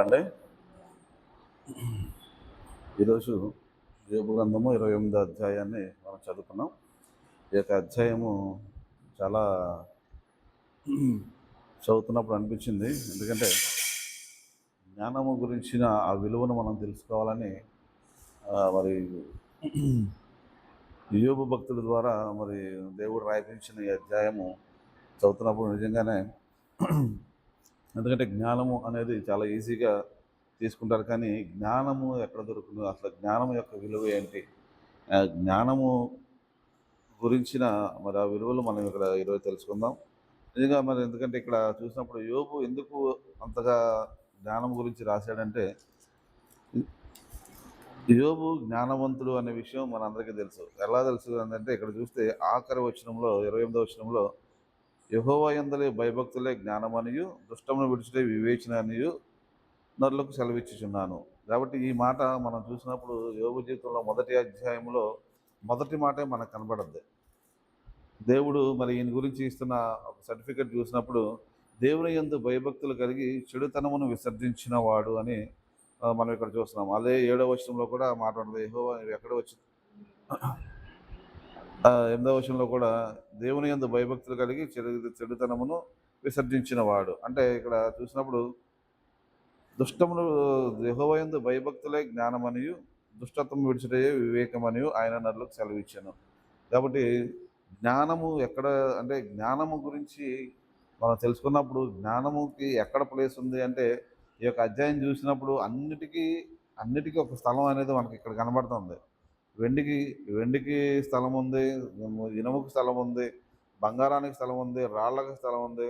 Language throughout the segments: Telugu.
అండి ఈరోజు యోబు గ్రంథము 28వ అధ్యాయాన్ని మనం చదువుకున్నాం. ఈ యొక్క అధ్యాయము చాలా చదువుతున్నప్పుడు అనిపించింది. ఎందుకంటే జ్ఞానము గురించిన ఆ విలువను మనం తెలుసుకోవాలని మరి యోబు భక్తుల ద్వారా మరి దేవుడు రాయించిన ఈ అధ్యాయము చదువుతున్నప్పుడు నిజంగానే ఎందుకంటే జ్ఞానము అనేది చాలా ఈజీగా తీసుకుంటారు, కానీ జ్ఞానము ఎక్కడ దొరుకుతుంది, అసలు జ్ఞానం యొక్క విలువ ఏంటి, జ్ఞానము గురించిన మరి ఆ విలువలు మనం ఇక్కడ ఈరోజు తెలుసుకుందాం. నిజంగా మరి ఎందుకంటే ఇక్కడ చూసినప్పుడు యోబు ఎందుకు అంతగా జ్ఞానం గురించి రాశాడంటే, యోబు జ్ఞానవంతుడు అనే విషయం మనందరికీ తెలుసు. ఎలా తెలుసు అంటే ఇక్కడ చూస్తే ఆఖరి వచనంలో 28వ వచనంలో యెహోవా యందలి భయభక్తులే జ్ఞానమనియు దుష్టమును విడిచిటే వివేచన అనియు నరులకు సెలవిచ్చుచున్నాను. కాబట్టి ఈ మాట మనం చూసినప్పుడు యోబు జీవితంలో మొదటి అధ్యాయంలో మొదటి మాటే మనకు కనబడద్ది. దేవుడు మరి ఈయన గురించి ఇస్తున్న ఒక సర్టిఫికెట్ చూసినప్పుడు దేవుని యందు భయభక్తులు కలిగి చెడుతనమును విసర్జించిన వాడు అని మనం ఇక్కడ చూస్తున్నాం. అదే 7వ వచనంలో కూడా మాట్లాడుతుంది. యెహోవా ఎక్కడ వచ్చి 8వ వచనంలో కూడా దేవుని యందు భయభక్తులు కలిగి చెడుతనమును విసర్జించిన వాడు. అంటే ఇక్కడ చూసినప్పుడు దుష్టమును యెహోవా యందు భయభక్తులే జ్ఞానమనియు దుష్టత్వం విడిచిటయే వివేకమనియు ఆయన నరులకు సెలవిచ్చాను. కాబట్టి జ్ఞానము ఎక్కడ అంటే జ్ఞానము గురించి మనం తెలుసుకున్నప్పుడు జ్ఞానముకి ఎక్కడ ప్లేస్ ఉంది అంటే ఈ యొక్క అధ్యాయం చూసినప్పుడు అన్నిటికీ ఒక స్థలం అనేది మనకి ఇక్కడ కనబడుతుంది. వెండికి వెండికి స్థలం ఉంది, ఇనుముకి స్థలం ఉంది, బంగారానికి స్థలం ఉంది, రాళ్ళకి స్థలం ఉంది.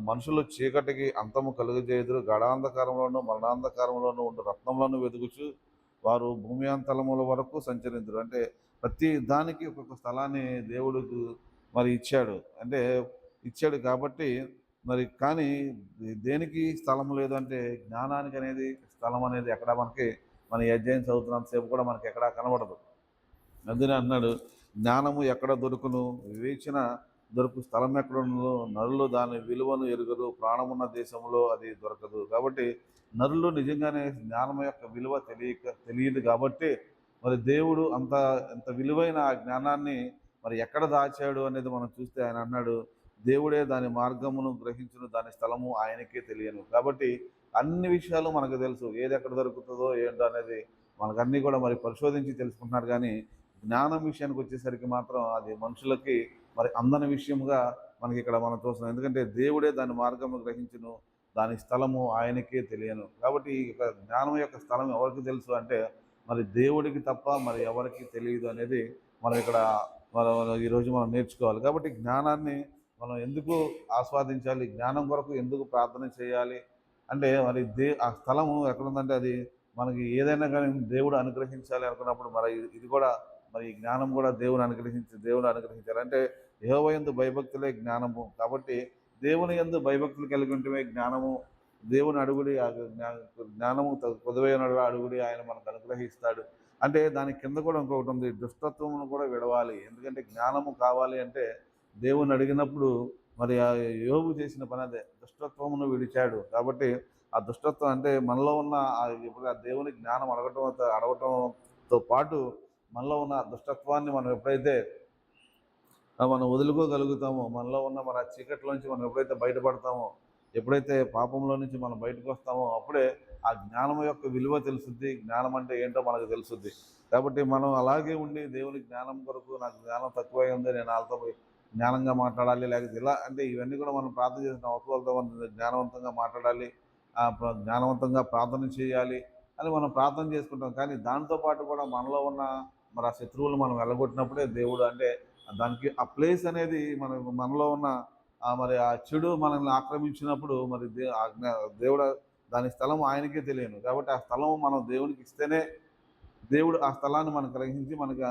మనుషులు చీకటికి అంతము కలుగజేయుదురు, గడాంధకారంలోను మరణాంధకారంలోను ఉండు రత్నంలోను వెతుకుచు వారు భూమి అంతలముల వరకు సంచరించరు. అంటే ప్రతి దానికి ఒక్కొక్క స్థలాన్ని దేవుడికి మరి ఇచ్చాడు. అంటే ఇచ్చాడు కాబట్టి మరి కానీ దేనికి స్థలం లేదు అంటే జ్ఞానానికి అనేది స్థలం అనేది ఎక్కడ మనకి మన ఈ అధ్యాయం చదువుతున్నంతసేపు కూడా మనకి ఎక్కడా కనబడదు. అందుకని అన్నాడు, జ్ఞానము ఎక్కడ దొరుకును, వివేచన దొరుకు స్థలం ఎక్కడున్నదో నరులు దాని విలువను ఎరుగరు, ప్రాణమున్న దేశంలో అది దొరకదు. కాబట్టి నరులు నిజంగానే జ్ఞానం యొక్క విలువ తెలియదు కాబట్టి మరి దేవుడు అంత విలువైన ఆ జ్ఞానాన్ని మరి ఎక్కడ దాచాడు అనేది మనం చూస్తే ఆయన అన్నాడు, దేవుడే దాని మార్గమును గ్రహించును, దాని స్థలము ఆయనకే తెలియను. కాబట్టి అన్ని విషయాలు మనకు తెలుసు, ఏది ఎక్కడ దొరుకుతుందో ఏంటో అనేది మనకన్నీ కూడా మరి పరిశోధించి తెలుసుకుంటున్నారు. కానీ జ్ఞానం విషయానికి వచ్చేసరికి మాత్రం అది మనుషులకి మరి అందని విషయముగా మనకి ఇక్కడ మనం చూస్తున్నాం. ఎందుకంటే దేవుడే దాని మార్గము గ్రహించును, దాని స్థలము ఆయనకే తెలియను. కాబట్టి ఇక జ్ఞానం యొక్క స్థలం ఎవరికి తెలుసు అంటే మరి దేవుడికి తప్ప మరి ఎవరికి తెలియదు అనేది మనం ఇక్కడ ఈరోజు మనం నేర్చుకోవాలి. కాబట్టి జ్ఞానాన్ని మనం ఎందుకు ఆస్వాదించాలి, జ్ఞానం కొరకు ఎందుకు ప్రార్థన చేయాలి అంటే మరి ఆ స్థలము ఎక్కడుందంటే అది మనకి ఏదైనా కానీ దేవుడు అనుగ్రహించాలి అనుకున్నప్పుడు మరి ఇది కూడా మరి ఈ జ్ఞానం కూడా దేవుడు అనుగ్రహించాలి. అంటే యెహోవా యందు భయభక్తులే జ్ఞానము. కాబట్టి దేవుని యందు భయభక్తులు కలిగి ఉంటమే జ్ఞానము. దేవుని అడుగుడి జ్ఞానము పొదువైన అడుగుడి ఆయన మనకు అనుగ్రహిస్తాడు. అంటే దాని కింద కూడా ఇంకొకటి ఉంది, దుష్టత్వమును కూడా విడవాలి. ఎందుకంటే జ్ఞానము కావాలి అంటే దేవుని అడిగినప్పుడు మరి ఆ యోబు చేసిన పని అదే, దుష్టత్వమును విడిచాడు. కాబట్టి ఆ దుష్టత్వం అంటే మనలో ఉన్న ఇప్పుడు ఆ దేవుని జ్ఞానం అడగటంతో పాటు మనలో ఉన్న దుష్టత్వాన్ని మనం ఎప్పుడైతే మనం వదులుకోగలుగుతామో, మనలో ఉన్న మన చీకటిలోంచి మనం ఎప్పుడైతే బయటపడతామో, ఎప్పుడైతే పాపంలో నుంచి మనం బయటకు వస్తామో అప్పుడే ఆ జ్ఞానం యొక్క విలువ తెలుసుద్ది, జ్ఞానం అంటే ఏంటో మనకు తెలుసుద్ది. కాబట్టి మనం అలాగే ఉండి దేవుని జ్ఞానం కొరకు నాకు జ్ఞానం తక్కువై ఉంది, నేను వాళ్ళతో జ్ఞానంగా మాట్లాడాలి, లేకపోతే ఇలా అంటే ఇవన్నీ కూడా మనం ప్రార్థన చేసిన అవసరాలతో మనం జ్ఞానవంతంగా మాట్లాడాలి, జ్ఞానవంతంగా ప్రార్థన చేయాలి అని మనం ప్రార్థన చేసుకుంటాం. కానీ దాంతోపాటు కూడా మనలో ఉన్న మరి ఆ శత్రువులు మనం వెళ్ళగొట్టినప్పుడే దేవుడు అంటే దానికి ఆ ప్లేస్ అనేది మనలో ఉన్న మరి ఆ చెడు మనల్ని ఆక్రమించినప్పుడు మరి దేవుడు దాని స్థలం ఆయనకే తెలియను. కాబట్టి ఆ స్థలం మనం దేవునికి ఇస్తేనే దేవుడు ఆ స్థలాన్ని మనకు గ్రహించి మనకి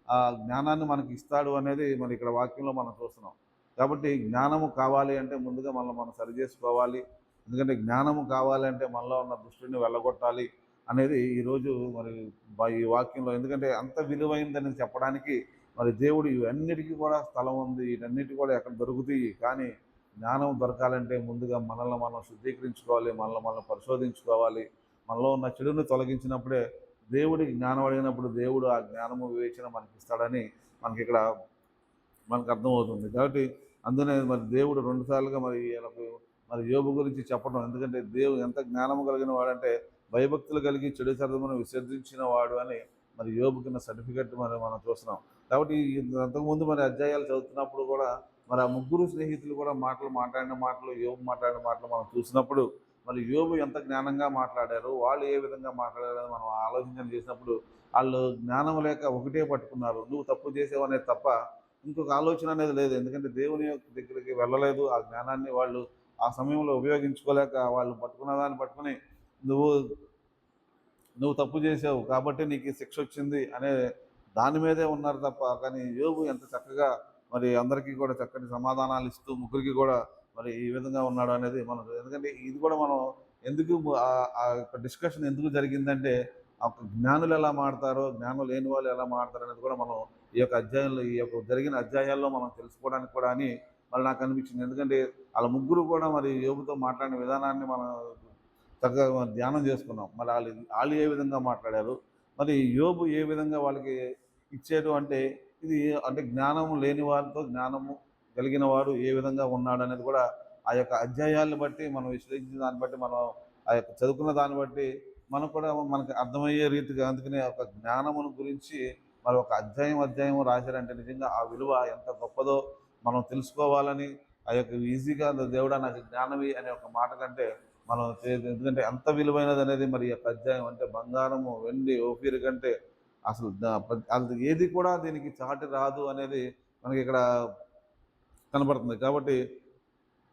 ఆ జ్ఞానాన్ని మనకి ఇస్తాడు అనేది మరి ఇక్కడ వాక్యంలో మనం చూస్తున్నాం. కాబట్టి జ్ఞానము కావాలి అంటే ముందుగా మనం సరి చేసుకోవాలి. ఎందుకంటే జ్ఞానము కావాలి అంటే మనలో ఉన్న దుష్టుని వెళ్ళగొట్టాలి అనేది ఈరోజు మరి ఈ వాక్యంలో, ఎందుకంటే అంత విలువైందని చెప్పడానికి మరి దేవుడు ఇవన్నిటికీ కూడా స్థలం ఉంది, వీటన్నిటి కూడా ఎక్కడ దొరుకుతాయి. కానీ జ్ఞానం దొరకాలంటే ముందుగా మనల్ని మనం శుద్ధీకరించుకోవాలి, మనల్ని మనం పరిశోధించుకోవాలి. మనలో ఉన్న చెడుని తొలగించినప్పుడే దేవుడికి జ్ఞానం అడిగినప్పుడు దేవుడు ఆ జ్ఞానము వివేచన మనకి ఇస్తాడని మనకి ఇక్కడ మనకు అర్థమవుతుంది. కాబట్టి అందునే మరి దేవుడు 2 సార్లుగా మరి ఈయనకు మరి యోబు గురించి చెప్పడం. ఎందుకంటే దేవుడు ఎంత జ్ఞానము కలిగిన వాడంటే భయభక్తులు కలిగి చెడు సరదమును విసర్జించిన వాడు అని మరి యోబు కింద సర్టిఫికెట్ మరి మనం చూస్తున్నాం. కాబట్టి అంతకుముందు మరి అధ్యాయాలు చదువుతున్నప్పుడు కూడా మరి ఆ ముగ్గురు స్నేహితులు కూడా మాట్లాడిన మాటలు యోబు మాట్లాడిన మాటలు మనం చూసినప్పుడు మరి యోబు ఎంత జ్ఞానంగా మాట్లాడారు, వాళ్ళు ఏ విధంగా మాట్లాడారని మనం ఆలోచన చేసినప్పుడు వాళ్ళు జ్ఞానం లేక ఒకటే పట్టుకున్నారు. నువ్వు తప్పు చేసేవనేది తప్ప ఇంకొక ఆలోచన అనేది లేదు. ఎందుకంటే దేవుని యొక్క దగ్గరికి వెళ్ళలేదు. ఆ జ్ఞానాన్ని వాళ్ళు ఆ సమయంలో ఉపయోగించుకోలేక వాళ్ళు పట్టుకున్న దాన్ని పట్టుకుని నువ్వు నువ్వు తప్పు చేసావు కాబట్టి నీకు ఈ శిక్ష వచ్చింది అనే దాని మీదే ఉన్నారు తప్ప, కానీ యోబు ఎంత చక్కగా మరి అందరికీ కూడా చక్కటి సమాధానాలు ఇస్తూ ముగ్గురికి కూడా మరి ఈ విధంగా ఉన్నాడు అనేది మనం, ఎందుకంటే ఇది కూడా మనం ఎందుకు ఆ యొక్క డిస్కషన్ ఎందుకు జరిగిందంటే ఆ యొక్క జ్ఞానులు ఎలా మాడతారో జ్ఞానం లేని వాళ్ళు ఎలా మాడతారు అనేది కూడా మనం ఈ యొక్క అధ్యాయంలో ఈ యొక్క జరిగిన అధ్యాయాల్లో మనం తెలుసుకోవడానికి కూడా అని మరి నాకు అనిపించింది. ఎందుకంటే వాళ్ళ ముగ్గురు కూడా మరి యోబుతో మాట్లాడిన విధానాన్ని మనం చక్కగా ధ్యానం చేసుకున్నాం. మరి వాళ్ళు ఏ విధంగా మాట్లాడారు, మరి యోబు ఏ విధంగా వాళ్ళకి ఇచ్చాడు అంటే ఇది అంటే జ్ఞానము లేని వారితో జ్ఞానము కలిగిన వాడు ఏ విధంగా ఉన్నాడు అనేది కూడా ఆ యొక్క అధ్యాయాలను బట్టి మనం విశ్లేషించిన దాన్ని బట్టి మనం ఆ యొక్క చదువుకున్న దాన్ని బట్టి మనకు కూడా మనకు అర్థమయ్యే రీతిగా, అందుకనే ఒక జ్ఞానమును గురించి మరి ఒక అధ్యాయం రాశారంటే నిజంగా ఆ విలువ ఎంత గొప్పదో మనం తెలుసుకోవాలని ఆ యొక్క ఈజీగా దేవుడా నాకు జ్ఞానవి అనే ఒక మాట కంటే మనం ఎందుకంటే ఎంత విలువైనది అనేది మరి యొక్క అధ్యాయం అంటే బంగారము వెండి ఓఫీర్ కంటే అసలు అది ఏది కూడా దీనికి చాటి రాదు అనేది మనకి ఇక్కడ కనబడుతుంది. కాబట్టి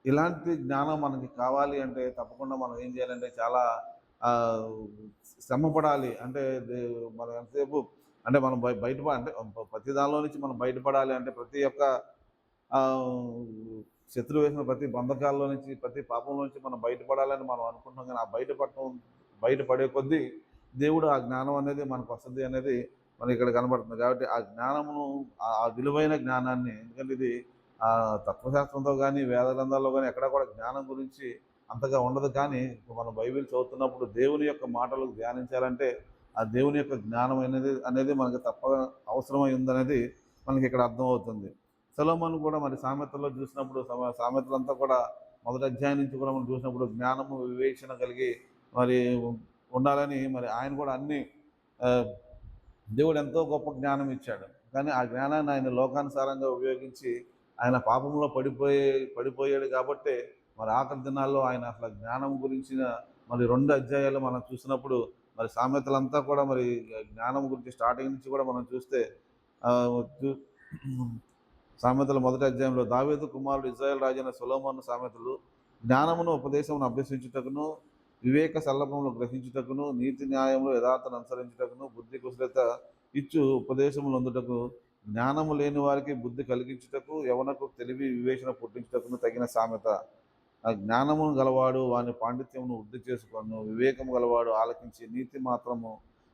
ఇలాంటి జ్ఞానం మనకి కావాలి అంటే తప్పకుండా మనం ఏం చేయాలంటే చాలా శ్రమ పడాలి. అంటే మనం ఎంతసేపు అంటే మనం అంటే ప్రతి దానిలో నుంచి మనం బయటపడాలి అంటే ప్రతి ఒక్క శత్రువు వేసిన ప్రతి బంధకాల్లో నుంచి ప్రతి పాపంలో నుంచి మనం బయటపడాలని మనం అనుకుంటున్నాం. కానీ ఆ బయటపడే కొద్దీ దేవుడు ఆ జ్ఞానం అనేది మనకు వస్తుంది అనేది మనకి ఇక్కడ కనబడుతుంది. కాబట్టి ఆ జ్ఞానమును ఆ విలువైన జ్ఞానాన్ని, ఎందుకంటే ఇది తత్వశాస్త్రంతో కానీ వేద గ్రంథాల్లో కానీ ఎక్కడ కూడా జ్ఞానం గురించి అంతగా ఉండదు. కానీ మనం బైబిల్ చదువుతున్నప్పుడు దేవుని యొక్క మాటలు ధ్యానించాలంటే ఆ దేవుని యొక్క జ్ఞానం అనేది మనకి అవసరమై ఉందనేది మనకి ఇక్కడ అర్థమవుతుంది. సొలొమోను కూడా మరి సామెతల్లో చూసినప్పుడు సామెతలంతా కూడా మొదటి అధ్యాయం నుంచి కూడా మనం చూసినప్పుడు జ్ఞానము వివేచన కలిగి మరి ఉండాలని మరి ఆయన కూడా అన్ని దేవుడు ఎంతో గొప్ప జ్ఞానం ఇచ్చాడు. కానీ ఆ జ్ఞానాన్ని ఆయన లోకానుసారంగా ఉపయోగించి ఆయన పాపంలో పడిపోయాడు కాబట్టి మరి ఆఖరి దినాల్లో ఆయన అసలు జ్ఞానం గురించిన మరి 2 అధ్యాయాలు మనం చూసినప్పుడు మరి సామెతలంతా కూడా మరి జ్ఞానం గురించి స్టార్టింగ్ నుంచి కూడా మనం చూస్తే సామెతల మొదటి అధ్యాయంలో దావీదు కుమారుడు ఇశ్రాయేలు రాజైన సొలొమోను సామెతలు జ్ఞానమును ఉపదేశమును అభ్యసించుటకును వివేక సల్లభములు గ్రహించుటకును నీతి న్యాయములు యథార్థను అనుసరించుటకును బుద్ధి కుశలత ఇచ్చు ఉపదేశములు అందుటకు జ్ఞానము లేని వారికి బుద్ధి కలిగించుటకు యవనకు తెలివి వివేచన పుట్టించుటకును తగిన సామెత. ఆ జ్ఞానమును గలవాడు వాని పాండిత్యమును వృద్ధి చేసుకొను, వివేకము గలవాడు ఆలకించి నీతి మాత్రము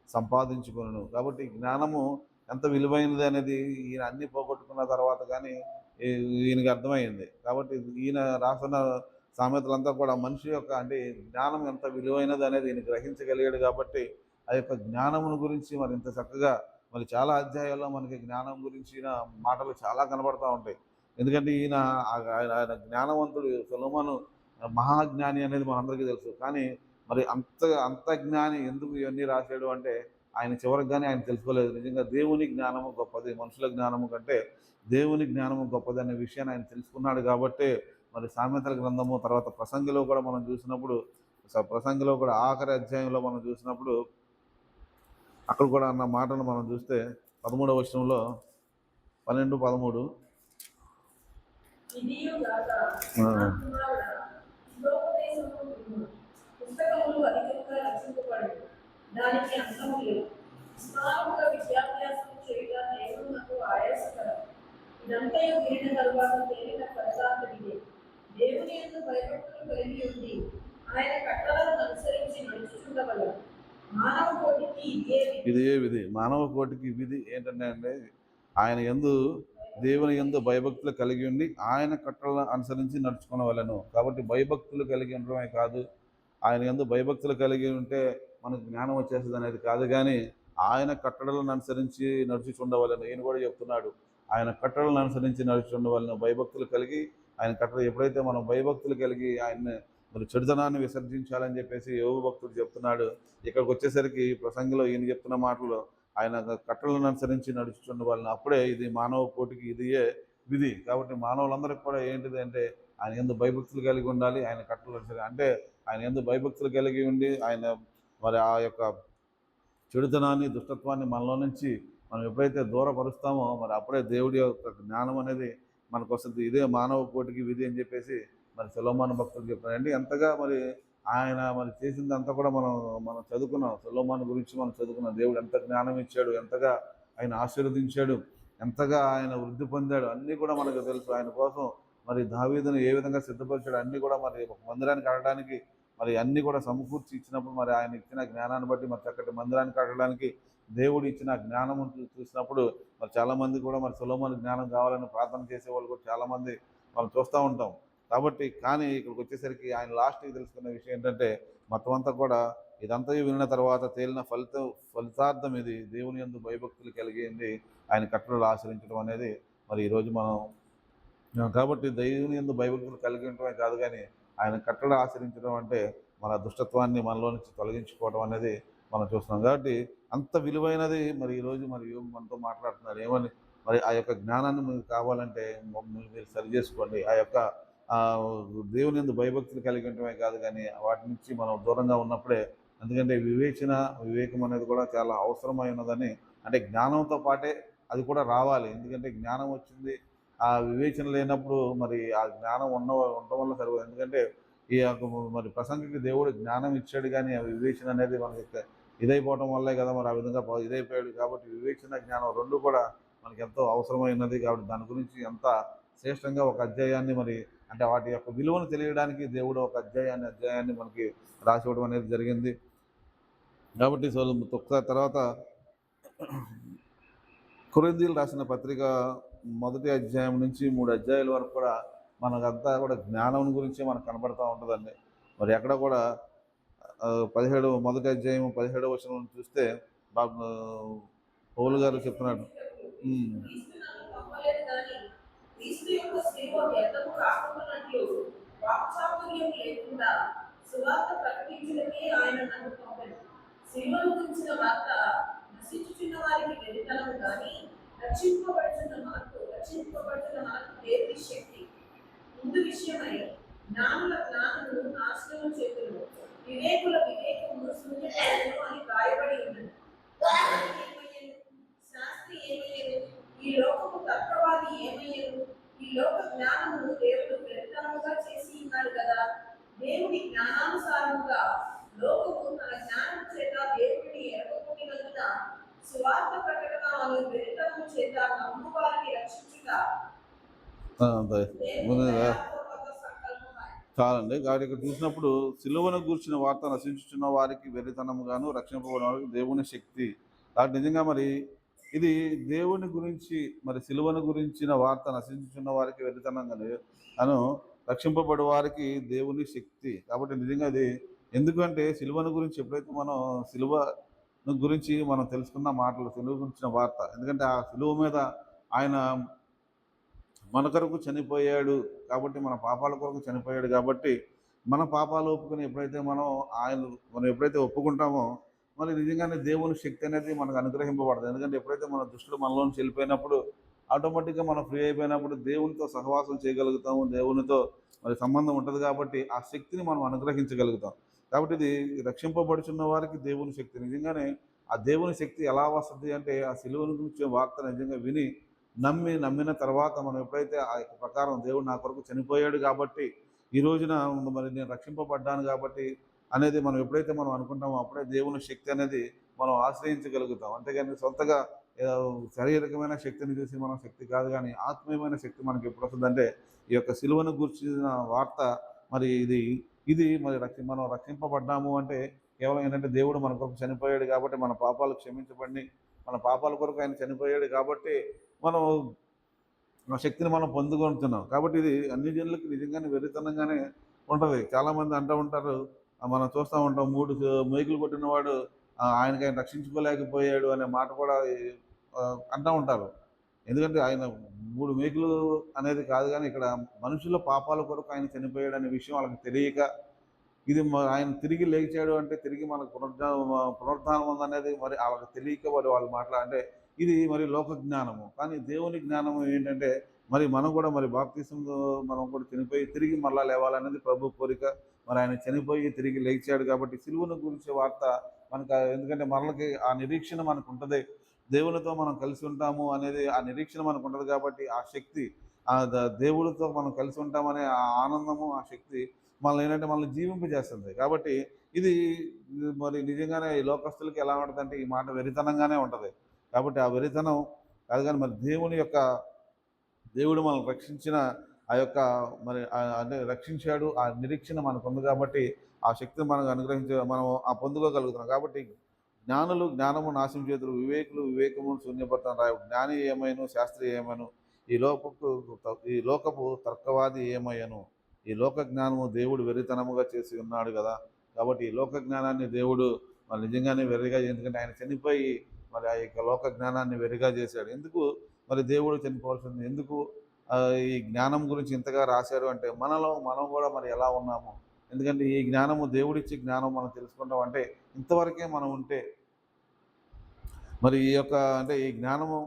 సంపాదించుకొను. కాబట్టి జ్ఞానము ఎంత విలువైనది అనేది ఈయన అన్ని పోగొట్టుకున్న తర్వాత కానీ ఈయనకి అర్థమైంది. కాబట్టి ఈయన రాసిన సామెతలంతా కూడా మనిషి యొక్క అంటే జ్ఞానం ఎంత విలువైనది అనేది ఈయన గ్రహించగలిగాడు. కాబట్టి ఆ యొక్క జ్ఞానమును గురించి మరి ఇంత చక్కగా మరి చాలా అధ్యాయాల్లో మనకి జ్ఞానం గురించిన మాటలు చాలా కనబడుతూ ఉంటాయి. ఎందుకంటే ఆయన జ్ఞానవంతుడు సొలొమోను మహాజ్ఞాని అనేది మనందరికీ తెలుసు. కానీ మరి అంత జ్ఞాని ఎందుకు ఇవన్నీ రాశాడు అంటే ఆయన చివరికి కానీ ఆయన తెలుసుకోలేదు. నిజంగా దేవుని జ్ఞానము గొప్పది, మనుషుల జ్ఞానము కంటే దేవుని జ్ఞానము గొప్పది అనే విషయాన్ని ఆయన తెలుసుకున్నాడు. కాబట్టి మరి సామెతల గ్రంథము తర్వాత ప్రసంగిలో కూడా మనం చూసినప్పుడు ప్రసంగిలో కూడా ఆఖరి అధ్యాయంలో మనం చూసినప్పుడు అక్కడ కూడా అన్న మాటను మనం చూస్తే 13వ వచనంలో 12-13 దానికి అంతము లేదు. స్నానముగా విద్యాభ్యాసం చేయగా దేవునకు ఆయాసకరం. ఇదంతయు వినిన తరువాత తేలిన ప్రశాంతమిదే. దేవుని యందు భయభక్తులు కలిగి ఉండి ఆయన కట్టడలను అనుసరించి నడుచుచుండవలెను. మానవ కోటికి ఇదే విధి. మానవ కోటికి విధి ఏంటంటే ఆయన యందు దేవుని యందు భయభక్తులు కలిగి ఉండి ఆయన కట్టలను అనుసరించి నడుచుకునవలెను. కాబట్టి భయభక్తులు కలిగి ఉండడమే కాదు, ఆయన యందు భయభక్తులు కలిగి ఉంటే మనకు జ్ఞానం వచ్చేస్తది అనేది కాదు గానీ, ఆయన కట్టడలను అనుసరించి నడుచుచుండవలెను. ఈయన కూడా చెప్తున్నాడు. ఆయన కట్టడలను అనుసరించి నడుచుచుండవలెను. భయభక్తులు కలిగి ఆయన కట్టడలు ఎప్పుడైతే మనం భయభక్తులు కలిగి ఆయన్ని మరి చెడుతనాన్ని విసర్జించాలని చెప్పేసి యోబు భక్తుడు చెప్తున్నాడు. ఇక్కడికొచ్చేసరికి ప్రసంగిలో ఈయన చెప్తున్న మాటలు ఆయన కట్టడలను అనుసరించి నడుచుచుండవలెను. అప్పుడే ఇది మానవ కోటికి ఇదియే విధి. కాబట్టి మానవులందరికీ కూడా ఏంటిది అంటే ఆయన యందు భయభక్తులు కలిగి ఉండాలి. ఆయన కట్టడలు అంటే ఆయన యందు భయభక్తులు కలిగి ఉండి ఆయన మరి ఆ యొక్క చెడుతనాన్ని, దుష్టత్వాన్ని మనలో నుంచి మనం ఎప్పుడైతే దూరపరుస్తామో మరి అప్పుడే దేవుడి యొక్క జ్ఞానం అనేది మనకొస్తది. ఇదే మానవ కోటికి విధి అని చెప్పేసి మరి సొలొమోను భక్తుడు చెప్పాడండి. ఎంతగా మరి ఆయన మరి చేసిందంతా కూడా మనం చదువుకున్నాం. సొలొమోను గురించి మనం చదువుకున్నాం. దేవుడు ఎంత జ్ఞానం ఇచ్చాడు, ఎంతగా ఆయన ఆశీర్వదించాడు, ఎంతగా ఆయన వృద్ధి పొందాడు అన్నీ కూడా మనకు తెలుసు. ఆయన కోసం మరి దావీదును ఏ విధంగా సిద్ధపరిచాడు అన్నీ కూడా మరి ఒక మందిరాన్ని కట్టడానికి మరి అన్నీ కూడా సమకూర్చి ఇచ్చినప్పుడు మరి ఆయన ఇచ్చిన జ్ఞానాన్ని బట్టి మరి చక్కటి మందిరాన్ని కట్టడానికి దేవుడు ఇచ్చిన జ్ఞానం చూసినప్పుడు మరి చాలామంది కూడా మరి సొలొమోను జ్ఞానం కావాలని ప్రార్థన చేసేవాళ్ళు కూడా చాలామంది మనం చూస్తూ ఉంటాం. కాబట్టి కానీ ఇక్కడికి వచ్చేసరికి ఆయన లాస్ట్కి తెలుసుకున్న విషయం ఏంటంటే మొత్తం అంతా కూడా ఇదంతా విన్న తర్వాత తేలిన ఫలితార్థం ఇది దేవుని యందు భయభక్తులు కలిగింది ఆయన కట్టడలు ఆచరించడం అనేది మరి ఈరోజు మనం కాబట్టి దేవుని యందు భయభక్తులు కలిగి ఉండటమే కాదు కానీ ఆయన కట్టడ ఆచరించడం అంటే మన దుష్టత్వాన్ని మనలో నుంచి తొలగించుకోవడం అనేది మనం చూస్తున్నాం. కాబట్టి అంత విలువైనది మరి ఈరోజు మరి యోబు మనతో మాట్లాడుతున్నారు ఏమని మరి ఆ యొక్క జ్ఞానాన్ని మీకు కావాలంటే మమ్మల్ని మీరు సరి చేసుకోండి. ఆ యొక్క ఆ, దేవుని యందు భయభక్తులు కలిగి ఉండటమే కాదు కానీ వాటి నుంచి మనం దూరంగా ఉన్నప్పుడే ఎందుకంటే వివేకం అనేది కూడా చాలా అవసరమైనదని అంటే జ్ఞానంతో పాటే అది కూడా రావాలి. ఎందుకంటే జ్ఞానం వచ్చింది ఆ వివేచన లేనప్పుడు మరి ఆ జ్ఞానం ఉండటం వల్ల సరిపోదు. ఎందుకంటే ఈ యొక్క మరి ప్రసంగికి దేవుడు జ్ఞానం ఇచ్చాడు కానీ ఆ వివేచన అనేది మనకి ఇదైపోవటం వల్లే కదా మరి ఆ విధంగా ఇదైపోయాడు. కాబట్టి వివేచన జ్ఞానం రెండు కూడా మనకి ఎంతో అవసరమైనది. కాబట్టి దాని గురించి ఎంత శ్రేష్టంగా ఒక అధ్యాయాన్ని మరి అంటే వాటి యొక్క విలువను తెలియడానికి దేవుడు ఒక అధ్యాయాన్ని మనకి రాసి ఇవ్వడం అనేది జరిగింది. కాబట్టి ఒకసారి తర్వాత కొరింథీయులకు రాసిన పత్రిక మొదటి అధ్యాయం నుంచి 3 అధ్యాయాల వరకు కూడా మనకంతా కూడా జ్ఞానం గురించి మనకు కనబడతా ఉంటుందండి. మరి ఎక్కడ కూడా 17 మొదటి అధ్యాయం 17వ వచనం చూస్తే పౌలు గారు చెప్తున్నాడు. క్రీస్తు నన్ను పంపలేదు గాని క్రీస్తు యొక్క శిలువ వ్యర్థము కాకుండానట్లు వాక్చాతుర్యం లేకుండా సువార్త ప్రకటించుటకే ఆయన నన్ను పంపెను. శిలువను గురించిన వార్త నశించుచున్న వారికి వెరితనము గాని రక్షింపబడుతున్న మనకు దేవుని శక్తి. ముందు విషయమై జ్ఞానులు నాశనము చేతులు, వివేకుల వివేకము శూన్యపడెను అని రాయబడి ఉన్నది. శాస్త్రి ఏమయ్యేది? ఈ లోకపు తర్కవాది ఏమయ్యేది? ఈ లోక జ్ఞానము దేవుడు వ్యర్థముగా చేసి ఉన్నాడు కదా. దేవుని జ్ఞానానుసారముగా లోకము తన జ్ఞానము చేత దేవుడిని ఎరగొట్టినందున సువార్త ప్రకటన అను వ్యర్థము చేత నమ్ము వారిని రక్షించుట దేవుని దయాపూర్వక సంకల్పమే. చాలండి. కాబట్టి ఇక్కడ చూసినప్పుడు సిలువను గూర్చిన వార్త నశించుచున్న వారికి వెర్రితనముగాను రక్షింపబడిన వారికి దేవుని శక్తి. కాబట్టి నిజంగా మరి ఇది దేవుని గురించి మరి సిలువను గురించిన వార్త నశించుచున్న వారికి వెర్రితనంగాను అను రక్షింపబడి వారికి దేవుని శక్తి. కాబట్టి నిజంగా ఇది ఎందుకంటే సిలువను గురించి ఎప్పుడైతే మనం సిలువను గురించి మనం తెలుసుకున్న మాటలు సిలువ గురించిన వార్త ఎందుకంటే ఆ సిలువ మీద ఆయన మన కొరకు చనిపోయాడు కాబట్టి మన పాపాల కొరకు చనిపోయాడు కాబట్టి మన పాపాలు ఒప్పుకొని ఎప్పుడైతే మనం ఎప్పుడైతే ఒప్పుకుంటామో మరి నిజంగానే దేవుని శక్తి అనేది మనకు అనుగ్రహింపబడుతుంది. ఎందుకంటే ఎప్పుడైతే మన దుష్టులు మనలోంచి వెళ్ళిపోయినప్పుడు ఆటోమేటిక్గా మనం ఫ్రీ అయిపోయినప్పుడు దేవునితో సహవాసం చేయగలుగుతాము. దేవునితో మరి సంబంధం ఉంటుంది కాబట్టి ఆ శక్తిని మనం అనుగ్రహించగలుగుతాం. కాబట్టి ఇది రక్షింపబడుచున్న వారికి దేవుని శక్తి. నిజంగానే ఆ దేవుని శక్తి ఎలా వస్తుంది అంటే ఆ సిలువను గురించి వార్త నిజంగా విని నమ్మిన తర్వాత మనం ఎప్పుడైతే ఆ యొక్క ప్రకారం దేవుడు నా కొరకు చనిపోయాడు కాబట్టి ఈ రోజున మరి నేను రక్షింపబడ్డాను కాబట్టి అనేది మనం ఎప్పుడైతే మనం అనుకుంటామో అప్పుడే దేవుని శక్తి అనేది మనం ఆశ్రయించగలుగుతాం. అంతేగాని సొంతగా శారీరకమైన శక్తిని చూసి మనం శక్తి కాదు కానీ ఆత్మీయమైన శక్తి మనకి ఎప్పుడు వస్తుందంటే ఈ యొక్క సిలువను గురించిన వార్త మరి ఇది మరి మనం రక్షింపబడ్డాము అంటే కేవలం ఏంటంటే దేవుడు మన కొరకు చనిపోయాడు కాబట్టి మన పాపాలు క్షమించబడి మన పాపాల కొరకు ఆయన చనిపోయాడు కాబట్టి మనం ఆ శక్తిని మనం పొందుకుంటున్నాం. కాబట్టి ఇది అన్ని జనులకి నిజంగానే వెర్రితనంగానే ఉంటది. చాలామంది అంటూ ఉంటారు, మనం చూస్తా ఉంటాం 3 మేకులు కొట్టినవాడు ఆయనకి ఆయన రక్షించుకోలేకపోయాడు అనే మాట కూడా అంటా ఉంటారు. ఎందుకంటే ఆయన 3 మేకులు అనేది కాదు గానీ, ఇక్కడ మనుషుల పాపాల కొరకు ఆయన చనిపోయాడనే విషయం వాళ్ళకి తెలియక, ఇది ఆయన తిరిగి లేచాడు అంటే తిరిగి మనకు పునరుద్ధానం ఉందనేది మరి ఆళ్ళకి తెలియక వాళ్ళు అంటే ఇది మరి లోక జ్ఞానము. కానీ దేవుని జ్ఞానం ఏంటంటే మరి మనం కూడా మరి బాప్తిసంలో మనం కూడా చనిపోయి తిరిగి మరలా లేవాలనేది ప్రభు కోరిక. మరి ఆయన చనిపోయి తిరిగి లేచాడు కాబట్టి సిలువను గురించే వార్త మనకు ఎందుకంటే మరలకి ఆ నిరీక్షణ మనకుంటది. దేవునితో మనం కలిసి ఉంటాము అనేది ఆ నిరీక్షణ మనకుంటది కాబట్టి ఆ శక్తి దేవుడితో మనం కలిసి ఉంటామనే ఆ ఆనందము, ఆ శక్తి మనల్ని మనల్ని జీవింపజేస్తుంది. కాబట్టి ఇది మరి నిజంగానే ఈ లోకస్తులకి ఎలా ఉంటదంటే ఈ మాట వెరితనంగానే ఉంటది. కాబట్టి ఆ వెరితనం కాదు గానీ మరి దేవుడు మనల్ని రక్షించిన ఆ యొక్క మరి అంటే రక్షించాడు. ఆ నిరీక్షణ మనకుంది కాబట్టి ఆ శక్తిని మనకు మనం పొందుకోగలుగుతున్నాం. కాబట్టి జ్ఞానులు జ్ఞానము నాశనం చేతులు, వివేకులు వివేకమును శూన్యపడతాను రాయు. జ్ఞాని ఏమైను, శాస్త్రి ఏమైను, ఈ లోకపు తర్కవాది ఏమయ్యను. ఈ లోక జ్ఞానము దేవుడు వెర్రితనముగా చేసి ఉన్నాడు కదా. కాబట్టి ఈ లోక జ్ఞానాన్ని దేవుడు మరి నిజంగానే వెర్రిగా, ఎందుకంటే ఆయన చనిపోయి మరి ఆ యొక్క లోక జ్ఞానాన్ని వెర్రిగా చేశాడు. ఎందుకు మరి దేవుడు చనిపోవాల్సింది ఎందుకు? ఈ జ్ఞానం గురించి ఇంతగా రాశారు అంటే మనం కూడా మరి ఎలా ఉన్నాము? ఎందుకంటే ఈ జ్ఞానము దేవుడిచ్చే జ్ఞానం మనం తెలుసుకుంటాం అంటే ఇంతవరకే మనం ఉంటే మరి ఈ యొక్క అంటే ఈ జ్ఞానము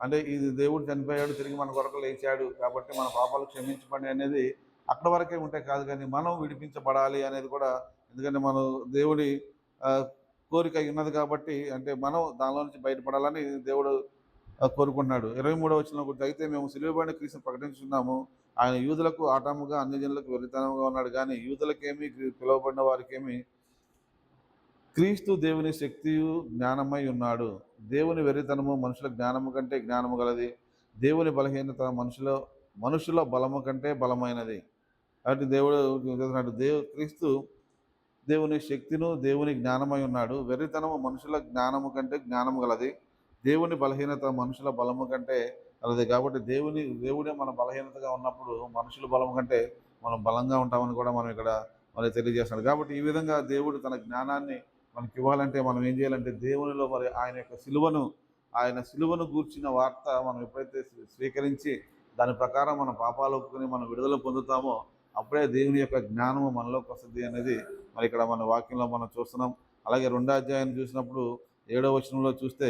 అంటే ఇది దేవుడు చనిపోయాడు తిరిగి మన కొరకు లేచాడు కాబట్టి మన పాపాలు క్షమించబడి అనేది అక్కడ వరకే ఉంటే కాదు, కానీ మనం విడిపించబడాలి అనేది కూడా, ఎందుకంటే మనం దేవుడి కోరిక ఉన్నది కాబట్టి అంటే మనం దానిలో నుంచి బయటపడాలని దేవుడు కోరుకుంటున్నాడు. 23వ వచనంలో కూడా అయితే మేము సిలువబడిన క్రీస్తును ప్రకటించున్నాము. ఆయన యూదులకు ఆటముగా అన్ని జనులకు వెర్రితనంగా ఉన్నాడు కానీ యూదులకేమి పిలువబడిన వారికేమి క్రీస్తు దేవుని శక్తియు జ్ఞానమై ఉన్నాడు. దేవుని వెర్రితనము మనుషుల జ్ఞానము కంటే జ్ఞానము గలది. దేవుని బలహీనత మనుషుల బలము కంటే బలమైనది. కాబట్టి క్రీస్తు దేవుని శక్తిను దేవుని జ్ఞానమై ఉన్నాడు. వెర్రితనము మనుషుల జ్ఞానము కంటే జ్ఞానము గలది. దేవుని బలహీనత మనుషుల బలము కంటే కలది. కాబట్టి దేవుడే మన బలహీనతగా ఉన్నప్పుడు మనుషుల బలము కంటే మనం బలంగా ఉంటామని కూడా మనం ఇక్కడ మరి తెలియజేస్తున్నాడు. కాబట్టి ఈ విధంగా దేవుడు తన జ్ఞానాన్ని మనకి ఇవ్వాలంటే మనం ఏం చేయాలంటే దేవునిలో మరి ఆయన సిలువను గూర్చిన వార్త మనం ఎప్పుడైతే స్వీకరించి దాని ప్రకారం మన పాపాలు ఒప్పుకొని మనం విడుదల పొందుతామో అప్పుడే దేవుని యొక్క జ్ఞానము మనలోకి వస్తుంది అనేది మరి ఇక్కడ మన వాక్యంలో మనం చూస్తున్నాం. అలాగే 2వ అధ్యాయాన్ని చూసినప్పుడు 7వ వచనంలో చూస్తే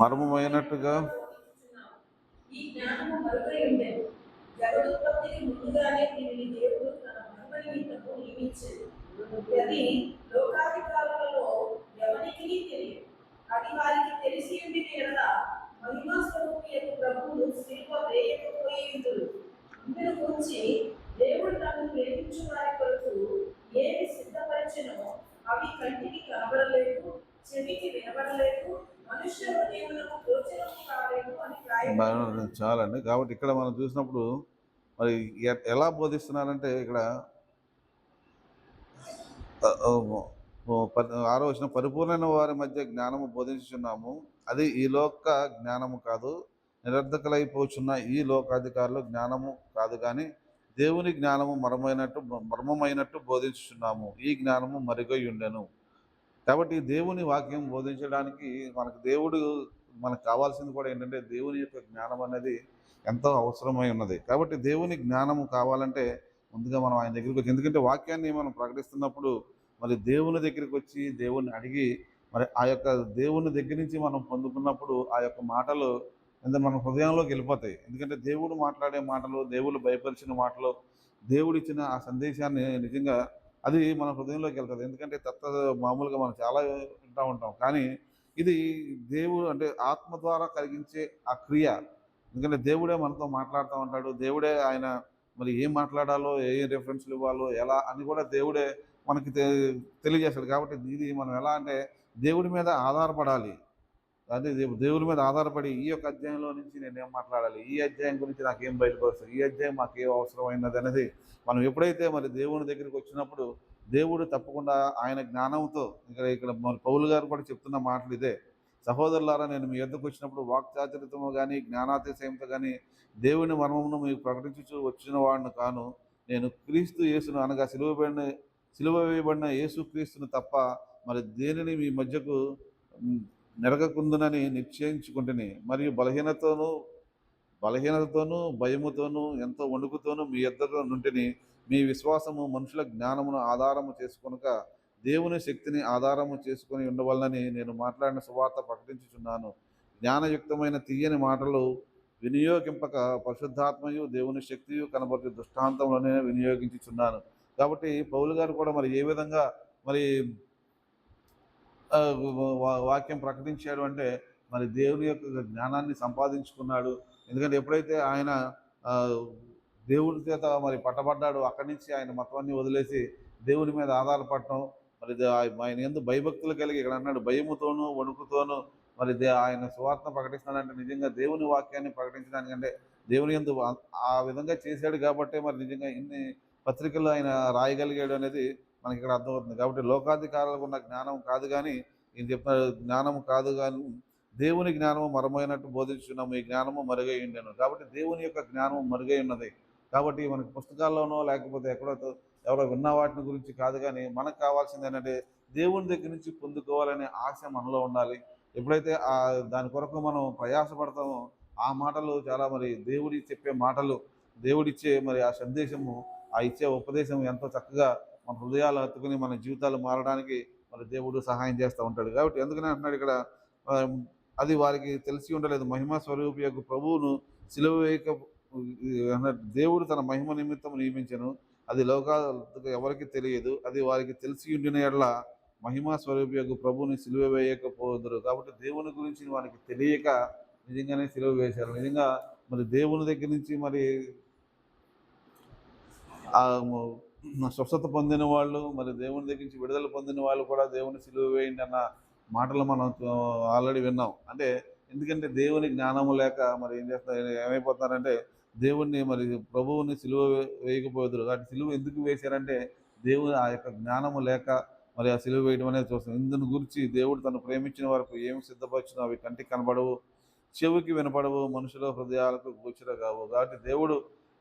మర్మమైనట్టుగా ఈ జ్ఞానము మరుగై ఉండేది. జగదుత్పత్తికి ముందుగానే దీనిని దేవుడు తన మహిమ నిమిత్తము నియమించాడు. అది లోకాధికారులలో ఎవరికీ తెలియదు. అది వారికి తెలిసి ఉండిన ఎడల మహిమా స్వరూపియకు ప్రభువును సిలువ వేయకపోయేందురు. ఇందును గురించి దేవుడు తనను ప్రేమించు వారి కొరకు ఏమి సిద్ధపరిచినో అవి కంటికి కనబడలేదు, చెవికి వినబడలేదు, మనుష్య హృదయములకు గోచరము కాలేదు అని రాయబడింది. చాలండి. కాబట్టి ఇక్కడ మనం చూసినప్పుడు మరి ఎలా బోధిస్తున్నారంటే ఇక్కడ 6వ వచనం పరిపూర్ణమైన వారి మధ్య జ్ఞానము బోధించుచున్నాము. అది ఈ లోక జ్ఞానము కాదు, నిరర్ధకులైపోచున్న ఈ లోకాధికారులు జ్ఞానము కాదు కానీ దేవుని జ్ఞానము మర్మమైనట్టు బోధించుచున్నాము. ఈ జ్ఞానము మరుగై ఉండెను. కాబట్టి దేవుని వాక్యం బోధించడానికి మనకు కావాల్సింది కూడా ఏంటంటే దేవుని యొక్క జ్ఞానం అనేది ఎంతో అవసరమై ఉన్నది. కాబట్టి దేవుని జ్ఞానము కావాలంటే ముందుగా మనం ఆయన దగ్గరికి వచ్చి, ఎందుకంటే వాక్యాన్ని మనం ప్రకటిస్తున్నప్పుడు మరి దేవుని దగ్గరికి వచ్చి దేవుణ్ణి అడిగి మరి ఆ యొక్క దేవుని దగ్గర నుంచి మనం పొందుకున్నప్పుడు ఆ యొక్క మాటలు మన హృదయంలోకి వెళ్ళిపోతాయి. ఎందుకంటే దేవుడు మాట్లాడే మాటలు, దేవుడు భయపరిచిన మాటలు, దేవుడిచ్చిన ఆ సందేశాన్ని నిజంగా అది మన హృదయంలోకి వెళ్తుంది. ఎందుకంటే మామూలుగా మనం చాలా వింటూ ఉంటాం, కానీ ఇది దేవుడు అంటే ఆత్మ ద్వారా కలిగించే ఆ క్రియ. ఎందుకంటే దేవుడే మనతో మాట్లాడుతూ ఉంటాడు. దేవుడే ఆయన మరి ఏం మాట్లాడాలో, ఏ రెఫరెన్స్లు ఇవ్వాలో, ఎలా అని కూడా దేవుడే మనకి తెలియజేస్తాడు. కాబట్టి ఇది మనం ఎలా అంటే దేవుడి మీద ఆధారపడాలి. అదే దేవుడి మీద ఆధారపడి ఈ యొక్క అధ్యాయంలో నుంచి నేనేం మాట్లాడాలి, ఈ అధ్యాయం గురించి నాకేం బయటపరుస్తుంది, ఈ అధ్యాయం మాకేం అవసరమైనది అనేది మనం ఎప్పుడైతే మరి దేవుని దగ్గరికి వచ్చినప్పుడు దేవుడు తప్పకుండా ఆయన జ్ఞానంతో ఇక్కడ మరి పౌలు గారు కూడా చెప్తున్న మాటలు ఇదే. సహోదరులారా, నేను మీ యొద్దకు వచ్చినప్పుడు వాక్చాతుర్యతము కానీ జ్ఞానాతిశయంతో కానీ దేవుని మర్మమును మీకు ప్రకటించుచు వచ్చిన వాడిని కాను. నేను క్రీస్తు యేసును అనగా సిలువ వేయబడిన యేసు క్రీస్తును తప్ప మరి దేనిని మీ మధ్యకు నెరగకుందునని నిశ్చయించుకుంటుని, మరియు బలహీనతతోనూ భయముతోనూ ఎంతో వణుకుతోనూ మీ యొద్దకు నుంటిని. మీ విశ్వాసము మనుషుల జ్ఞానమును ఆధారము చేసుకొనక దేవుని శక్తిని ఆధారము చేసుకొని ఉండవలనని నేను మాట్లాడిన సువార్త ప్రకటించుచున్నాను. జ్ఞానయుక్తమైన తీయని మాటలు వినియోగింపక పరిశుద్ధాత్మయు దేవుని శక్తియు కనబరుచు దృష్టాంతంలోనే వినియోగించుచున్నాను. కాబట్టి పౌలు గారు కూడా మరి ఏ విధంగా మరి వాక్యం ప్రకటించాడు అంటే మరి దేవుని యొక్క జ్ఞానాన్ని సంపాదించుకున్నాడు. ఎందుకంటే ఎప్పుడైతే ఆయన ఆ, దేవుడి చేత మరి పట్టబడ్డాడు, అక్కడి నుంచి ఆయన మొత్తాన్ని వదిలేసి దేవుని మీద ఆధారపడటం, మరి ఆయన యందు భయభక్తులు కలిగి ఇక్కడ అన్నాడు భయముతోనూ వణుకుతోనూ మరి ఆయన సువార్త ప్రకటిస్తున్నాడంటే నిజంగా దేవుని వాక్యాన్ని ప్రకటించడానికంటే దేవుని యందు ఆ విధంగా చేశాడు కాబట్టి మరి నిజంగా ఇన్ని పత్రికలు ఆయన రాయగలిగాడు అనేది మనకి ఇక్కడ అర్థమవుతుంది. కాబట్టి లోకాధికారులకు ఉన్న జ్ఞానం కాదు కానీ, ఈయన చెప్పిన జ్ఞానం కాదు కానీ దేవుని జ్ఞానము మరమైనట్టు బోధించున్నాము, ఈ జ్ఞానము మరుగై ఉండను. కాబట్టి దేవుని యొక్క జ్ఞానము మరుగై ఉన్నది. కాబట్టి మనకి పుస్తకాల్లోనో లేకపోతే ఎక్కడో ఎవరో విన్న వాటిని గురించి కాదు కానీ మనకు కావాల్సింది ఏంటంటే దేవుని దగ్గర నుంచి పొందుకోవాలనే ఆశ మనలో ఉండాలి. ఎప్పుడైతే దాని కొరకు మనం ప్రయాసపడతామో ఆ మాటలు చాలా మరి దేవుడి చెప్పే మాటలు, దేవుడిచ్చే మరి ఆ సందేశము, ఆ ఇచ్చే ఉపదేశం ఎంతో చక్కగా మన హృదయాలు హత్తుకుని మన జీవితాలు మారడానికి మరి దేవుడు సహాయం చేస్తూ ఉంటాడు. కాబట్టి ఎందుకని అంటున్నాడు ఇక్కడ, ఆ, అది వారికి తెలిసి ఉండలేదు. మహిమ స్వరూపి యొక్క ప్రభువును సిలువ వేయక అన్నట్టు దేవుడు తన మహిమ నిమిత్తం నియమించను, అది లోకాలకు ఎవరికి తెలియదు. అది వారికి తెలిసి ఉండిన ఎడల మహిమా స్వరూపి యొక్క ప్రభువుని సిలువ వేయకపోదురు. కాబట్టి దేవుని గురించి వారికి తెలియక నిజంగానే సిలువ వేశారు. నిజంగా మరి దేవుని దగ్గర నుంచి మరి ఆ స్వస్థత పొందిన వాళ్ళు, మరి దేవుని దగ్గర నుంచి విడుదల పొందిన వాళ్ళు కూడా దేవుని సిలువ వేయండి అన్న మాటలు మనం ఆల్రెడీ విన్నాం. అంటే ఎందుకంటే దేవుని జ్ఞానము లేక మరి ఏమైపోతున్నారంటే దేవుణ్ణి మరి ప్రభువుని సిలువ వేయకపోదురు. కాబట్టి సిలువ ఎందుకు వేశారంటే దేవుని ఆ యొక్క జ్ఞానము లేక మరి ఆ సిలువ వేయడం అనేది చూస్తాం. ఇందుని గురించి దేవుడు తను ప్రేమించిన వరకు ఏమి సిద్ధపరిచినా అవి కంటికి కనబడవు, చెవికి వినపడవు, మనుషుల హృదయాలకు గోచర కావు. కాబట్టి దేవుడు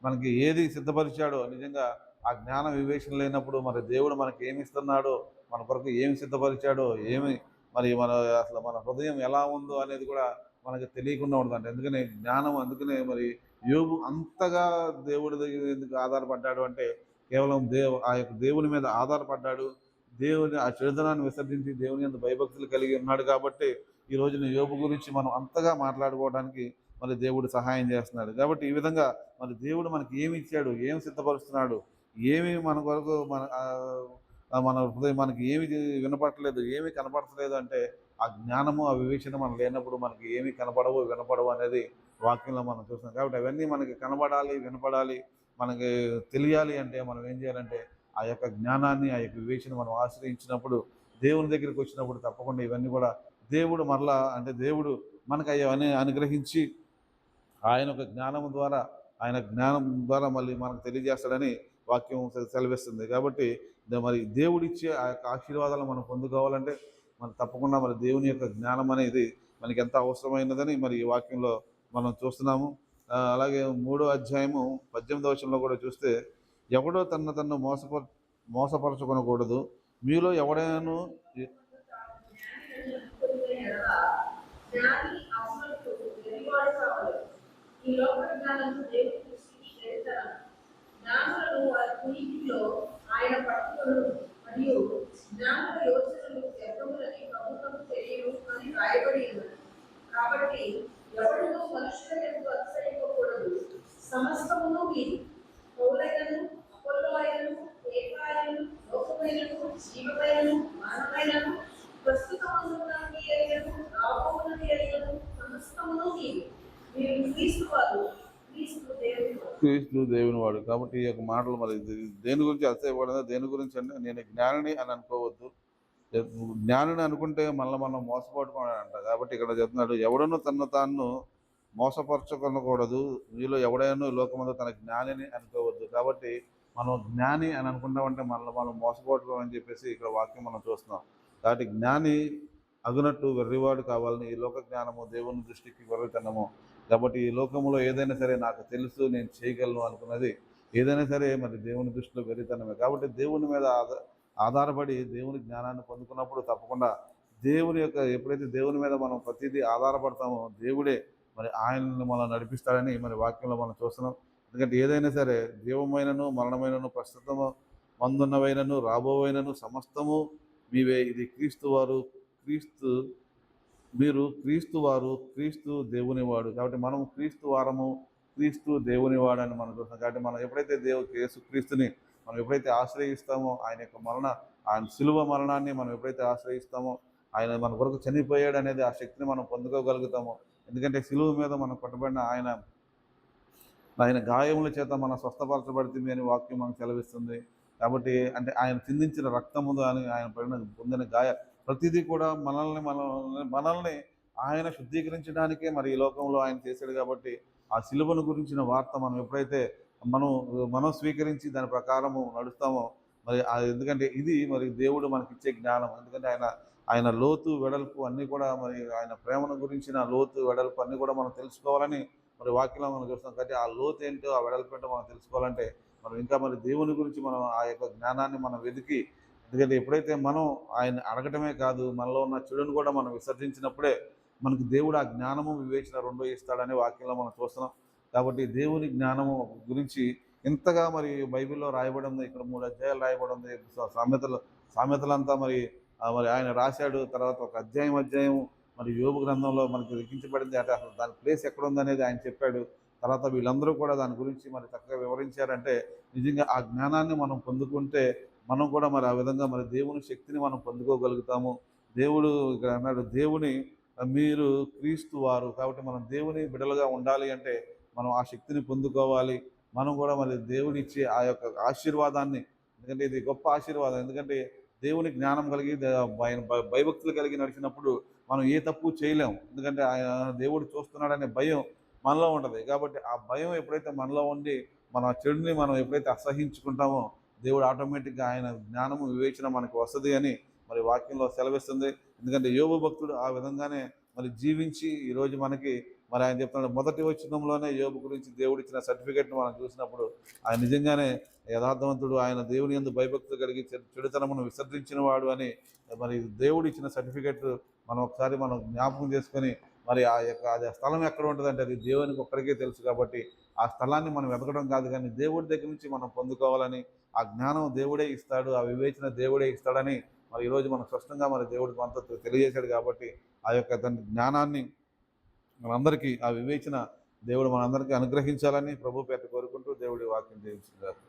మనకి ఏది సిద్ధపరిచాడో నిజంగా ఆ జ్ఞాన వివేచన లేనప్పుడు మరి దేవుడు మనకి ఏమి ఇస్తున్నాడో, మన కొరకు ఏమి సిద్ధపరిచాడో, ఏమి మరి అసలు మన హృదయం ఎలా ఉందో అనేది కూడా మనకి తెలియకుండా ఉండదంట. ఎందుకని జ్ఞానం, అందుకనే మరి యోబు అంతగా దేవుడి దగ్గర ఎందుకు ఆధారపడ్డాడు అంటే కేవలం ఆ యొక్క దేవుని మీద ఆధారపడ్డాడు. దేవుని ఆ చెడుతనాన్ని విసర్జించి దేవుని యందు భయభక్తులు కలిగి ఉన్నాడు కాబట్టి ఈ రోజున యోబు గురించి మనం అంతగా మాట్లాడుకోవడానికి మరి దేవుడు సహాయం చేస్తున్నాడు. కాబట్టి ఈ విధంగా మరి దేవుడు మనకి ఏమి ఇచ్చాడు, ఏమి సిద్ధపరుస్తున్నాడు, ఏమి మన కొరకు మన హృదయం మనకి ఏమి వినపడలేదు, ఏమి కనపడతలేదు అంటే ఆ జ్ఞానము ఆ వివేచన మనం లేనప్పుడు మనకి ఏమి కనపడవు వినపడవు అనేది వాక్యంలో మనం చూస్తున్నాం. కాబట్టి అవన్నీ మనకి కనబడాలి, వినపడాలి, మనకి తెలియాలి అంటే మనం ఏం చేయాలంటే ఆ యొక్క జ్ఞానాన్ని, ఆ యొక్క వివేచన మనం ఆశ్రయించినప్పుడు, దేవుని దగ్గరికి వచ్చినప్పుడు తప్పకుండా ఇవన్నీ కూడా దేవుడు మరలా అంటే దేవుడు మనకు అవన్నీ అనుగ్రహించి ఆయన ఒక జ్ఞానం ద్వారా మళ్ళీ మనకు తెలియజేస్తాడని వాక్యం సెలవిస్తుంది. కాబట్టి మరి దేవుడిచ్చే ఆ యొక్క ఆశీర్వాదాలు మనం పొందుకోవాలంటే మనం తప్పకుండా మరి దేవుని యొక్క జ్ఞానం అనేది మనకి ఎంత అవసరమైనదని మరి ఈ వాక్యంలో మనం చూస్తున్నాము. అలాగే 3వ అధ్యాయము 18వ వచనంలో కూడా చూస్తే, ఎవడో తన్ను మోసపరచుకొనకూడదు, మీలో ఎవడైనాను ఈ లోక జ్ఞానము దేవుని దృష్టికి శ్రేష్టతరం. జ్ఞానులను వారి కునికిలో ఆయన పట్టుకొను, మరియు జ్ఞానుల యోచనలు వ్యర్థములని ప్రభుత్వము తెలియను అని రాయబడి ఉన్నది. కాబట్టి ఎవరినో మనుషుల ఎందుకు అతిశయింపకూడదు. సమస్తమును మీరు పౌలైనను అపొల్లోయను కేఫాయను లోకమైనను జీవమైనను మానమైనను ప్రస్తుతమున్నది అయినను రాబోతున్నది అయినను సమస్తమును మీరు క్రీస్తు దేవుని వాడు. కాబట్టి ఈ యొక్క మాటలు మరి దేని గురించి అతిశయపడదా, దేని గురించి అంటే నేను జ్ఞానిని అని అనుకోవద్దు. జ్ఞానిని అనుకుంటే మనం మోసపడుకోవాలంట. కాబట్టి ఇక్కడ చెప్తున్నాడు, ఎవడను తాను మోసపరచుకొనకూడదు, మీలో ఎవడైనా లోకమందు తన జ్ఞానిని అనుకోవద్దు. కాబట్టి మనం జ్ఞాని అని అనుకుంటామంటే మనం మోసపోవడం అని చెప్పేసి ఇక్కడ వాక్యం మనం చూస్తున్నాం. కాబట్టి జ్ఞాని అగునట్టు వెర్రివాడు కావాలని ఈ లోక జ్ఞానము దేవుని దృష్టికి వెర్రితనము. కాబట్టి ఈ లోకంలో ఏదైనా సరే నాకు తెలుసు, నేను చేయగలను అనుకున్నది ఏదైనా సరే మరి దేవుని దృష్టిలో వెర్రితనమే. కాబట్టి దేవుని మీద ఆధారపడి దేవుని జ్ఞానాన్ని పొందుకున్నప్పుడు తప్పకుండా దేవుని యొక్క ఎప్పుడైతే దేవుని మీద మనం ప్రతిదీ ఆధారపడతామో దేవుడే మరి ఆయనను మనం నడిపిస్తాడని మరి వాక్యంలో మనం చూస్తున్నాం. ఎందుకంటే ఏదైనా సరే జీవమైనను మరణమైనను ప్రస్తుతము మందున్నవైనను రాబోవైనను సమస్తము మీవే. ఇది క్రీస్తు వారు, క్రీస్తు మీరు క్రీస్తు వారు, క్రీస్తు దేవుని వాడు. కాబట్టి మనం క్రీస్తు వారము, క్రీస్తు దేవుని వాడు అని మనం చూస్తాం. కాబట్టి మనం ఎప్పుడైతే యేసుక్రీస్తుని మనం ఎప్పుడైతే ఆశ్రయిస్తామో ఆయన యొక్క ఆయన సిలువ మరణాన్ని మనం ఎప్పుడైతే ఆశ్రయిస్తామో ఆయన మన కొరకు చనిపోయాడు అనేది ఆ శక్తిని మనం పొందుకోగలుగుతాము. ఎందుకంటే సిలువ మీద మనం కొట్టబడిన ఆయన ఆయన గాయముల చేత మనం స్వస్థపరచబడుతుంది అని వాక్యం మనకు సెలవిస్తుంది. కాబట్టి అంటే ఆయన చిందించిన రక్తము అని ఆయన పొందిన గాయ ప్రతిదీ కూడా మనల్ని ఆయన శుద్ధీకరించడానికే మరి ఈ లోకంలో ఆయన చేశాడు. కాబట్టి ఆ సిలువను గురించిన వార్త మనం ఎప్పుడైతే మనం స్వీకరించి దాని ప్రకారము నడుస్తామో మరి ఎందుకంటే ఇది మరి దేవుడు మనకిచ్చే జ్ఞానం. ఎందుకంటే ఆయన ఆయన లోతు వెడల్పు అన్నీ కూడా మరి ఆయన ప్రేమను గురించిన లోతు వెడల్పు అన్నీ కూడా మనం తెలుసుకోవాలని మరి వాక్యంలో మనం చూస్తాం. కాబట్టి ఆ లోతు ఏంటో ఆ వెడల్పు ఏంటో మనం తెలుసుకోవాలంటే మనం ఇంకా మరి దేవుని గురించి మనం ఆ యొక్క జ్ఞానాన్ని మనం వెతికి, ఎందుకంటే ఎప్పుడైతే మనం ఆయన అడగటమే కాదు మనలో ఉన్న చెడును కూడా మనం విసర్జించినప్పుడే మనకు దేవుడు ఆ జ్ఞానము వివేచన రెండో ఇస్తాడని వాక్యంలో మనం చూస్తున్నాం. కాబట్టి దేవుని జ్ఞానము గురించి ఇంతగా మరి బైబిల్లో రాయబడి ఉంది. ఇక్కడ 3 అధ్యాయాలు రాయబడి ఉంది. సామెతలంతా మరి మరి ఆయన రాశాడు. తర్వాత ఒక అధ్యాయం మరి యోబు గ్రంథంలో మనకి లిఖించబడింది. అంటే అసలు దాని ప్లేస్ ఎక్కడ ఉందనేది ఆయన చెప్పాడు. తర్వాత వీళ్ళందరూ కూడా దాని గురించి మరి చక్కగా వివరించారంటే నిజంగా ఆ జ్ఞానాన్ని మనం పొందుకుంటే మనం కూడా మరి ఆ విధంగా మరి దేవుని శక్తిని మనం పొందుకోగలుగుతాము. దేవుడు ఇక్కడ అన్నాడు, దేవుని మీరు క్రీస్తు వారు. కాబట్టి మనం దేవుని బిడ్డలుగా ఉండాలి అంటే మనం ఆ శక్తిని పొందుకోవాలి. మనం కూడా మరి దేవునిచ్చే ఆ యొక్క ఆశీర్వాదాన్ని, ఎందుకంటే ఇది గొప్ప ఆశీర్వాదం. ఎందుకంటే దేవుని జ్ఞానం కలిగి ఆయన భయభక్తులు కలిగి నడిచినప్పుడు మనం ఏ తప్పు చేయలేము. ఎందుకంటే ఆయన దేవుడు చూస్తున్నాడనే భయం మనలో ఉంటుంది. కాబట్టి ఆ భయం ఎప్పుడైతే మనలో ఉండి మన చెడుని మనం ఎప్పుడైతే అసహించుకుంటామో దేవుడు ఆటోమేటిక్గా ఆయన జ్ఞానము వివేచన మనకు వస్తుంది అని మరి వాక్యంలో సెలవిస్తుంది. ఎందుకంటే యోబు భక్తుడు ఆ విధంగానే మరి జీవించి ఈరోజు మనకి మరి ఆయన చెప్తున్నాడు, మొదటి వచనంలోనే యోబు గురించి దేవుడు ఇచ్చిన సర్టిఫికేట్ను మనం చూసినప్పుడు ఆయన నిజంగానే యథార్థవంతుడు, ఆయన దేవుని యందు భయభక్తులు కలిగి చెడుతనమును విసర్జించిన వాడు అని మరి దేవుడు ఇచ్చిన సర్టిఫికేట్ మనం ఒకసారి మనం జ్ఞాపకం చేసుకొని మరి ఆ యొక్క అది స్థలం ఎక్కడ ఉంటుందంటే అది దేవునికి ఒక్కడికే తెలుసు. కాబట్టి ఆ స్థలాన్ని మనం వెతకడం కాదు కానీ దేవుడి దగ్గర నుంచి మనం పొందుకోవాలని, ఆ జ్ఞానం దేవుడే ఇస్తాడు, ఆ వివేచన దేవుడే ఇస్తాడని మరి ఈరోజు మనం స్పష్టంగా మరి దేవుడు మనతో తెలియజేశాడు. కాబట్టి ఆ యొక్క తన జ్ఞానాన్ని మనందరికీ ఆ వివేచన దేవుడు మనందరికీ అనుగ్రహించాలని ప్రభు పేట కోరుకుంటూ దేవుడి వాక్యం జీవించారు.